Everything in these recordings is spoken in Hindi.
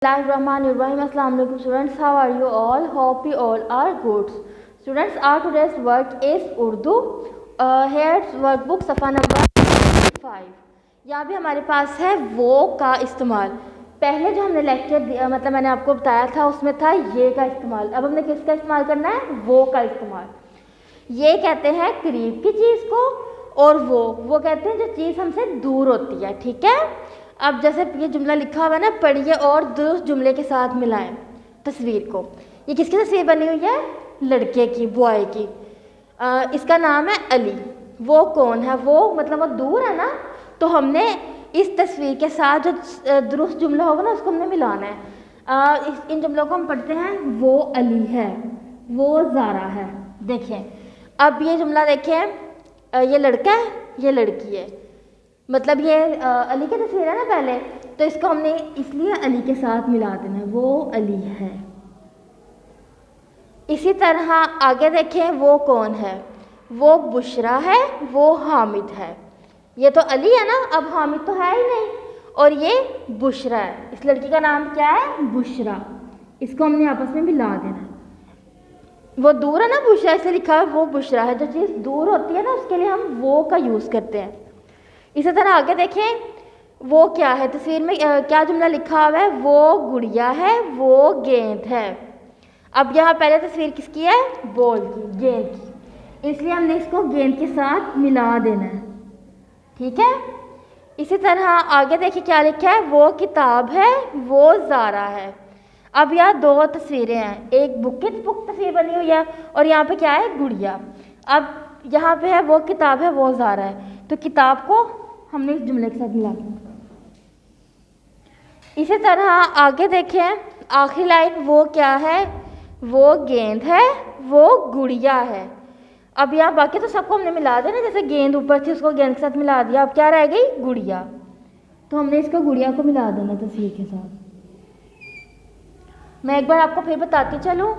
Bismillahirrahmanirrahim. Assalamu alaikum students. How are you all? Hope you all are good. Students, our today's work is Urdu. Here's workbook सफ़ा नंबर 5. यहाँ भी हमारे पास है वो का इस्तेमाल. पहले जो हमने लेक्चर दिया मतलब मैंने आपको बताया था उसमें था ये का इस्तेमाल. अब हमने किसका इस्तेमाल करना है? वो का इस्तेमाल. ये कहते हैं करीब की चीज़ को और वो कहते हैं जो चीज़ हमसे दूर होती है. ठीक है. अब जैसे ये जुमला लिखा हुआ है ना, पढ़िए और दुरुस्त जुमले के साथ मिलाएं तस्वीर को. ये किसकी तस्वीर बनी हुई है? लड़के की, बॉय की. इसका नाम है अली. वो कौन है? वो मतलब वो दूर है ना, तो हमने इस तस्वीर के साथ जो दुरुस्त जुमला होगा ना उसको हमने मिलाना है. इन जुमलों को हम पढ़ते हैं. वो अली है, वो ज़ारा है. देखें अब ये जुमला देखें, ये लड़का है, ये लड़की है. मतलब ये अली की तस्वीर है ना पहले, तो इसको हमने इसलिए अली के साथ मिला देना है. वो अली है. इसी तरह आगे देखें, वो कौन है? वो बुशरा है, वो हामिद है. ये तो अली है ना, अब हामिद तो है ही नहीं, और ये बुशरा है. इस लड़की का नाम क्या है? बुशरा. इसको हमने आपस में मिला देना है. वो दूर है ना, बुशरा ऐसे लिखा है, वो बुशरा है. जो चीज़ दूर होती है ना उसके लिए हम वो का यूज़ करते हैं. इसी तरह आगे देखें, वो क्या है? तस्वीर में क्या जुमला लिखा हुआ है? वो गुड़िया है, वो गेंद है. अब यहाँ पहले तस्वीर किसकी है? बॉल की, गेंद की. इसलिए हमने इसको गेंद के साथ मिला देना है. ठीक है. इसी तरह आगे देखिए क्या लिखा है? वो किताब है, वो ज़ारा है. अब यहाँ दो तस्वीरें हैं. एक बुक तस्वीर बनी हुई है और यहाँ पे क्या है? गुड़िया. अब यहाँ पे है वो किताब है, वो ज़ारा है, तो किताब को हमने इस जुमले के साथ मिला दिया. इसी तरह आगे देखें, आखिरी लाइन, वो क्या है? वो गेंद है, वो गुड़िया है. अब यहाँ बाकी तो सबको हमने मिला दिया ना, जैसे गेंद ऊपर थी उसको गेंद के साथ मिला दिया. अब क्या रह गई? गुड़िया. तो हमने इसको गुड़िया को मिला देना तस्वीर के साथ. मैं एक बार आपको फिर बताती चलूँ.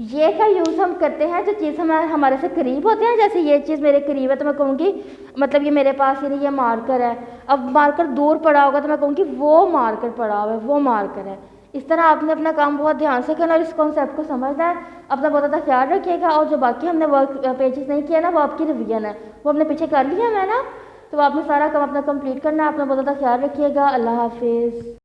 ये का यूज़ हम करते हैं जो चीज़ हमारे से करीब होते हैं. जैसे ये चीज़ मेरे करीब है तो मैं कहूँगी मतलब ये मेरे पास ही नहीं, ये मार्कर है. अब मार्कर दूर पड़ा होगा तो मैं कहूँगी वो मार्कर पड़ा हुआ है, वो मार्कर है. इस तरह आपने अपना काम बहुत ध्यान से करना और इस कॉन्सेप्ट को समझना है. अपना बहुत ज़्यादा ख्याल रखिएगा. और जो बाकी हमने वर्क पेजेस नहीं किया ना, वो आपकी रिवीजन है, वो हमने पीछे कर लिया है ना, तो आपने सारा काम अपना कंप्लीट करना है. अपना बहुत ज़्यादा ख्याल रखिएगा. अल्लाह हाफिज़.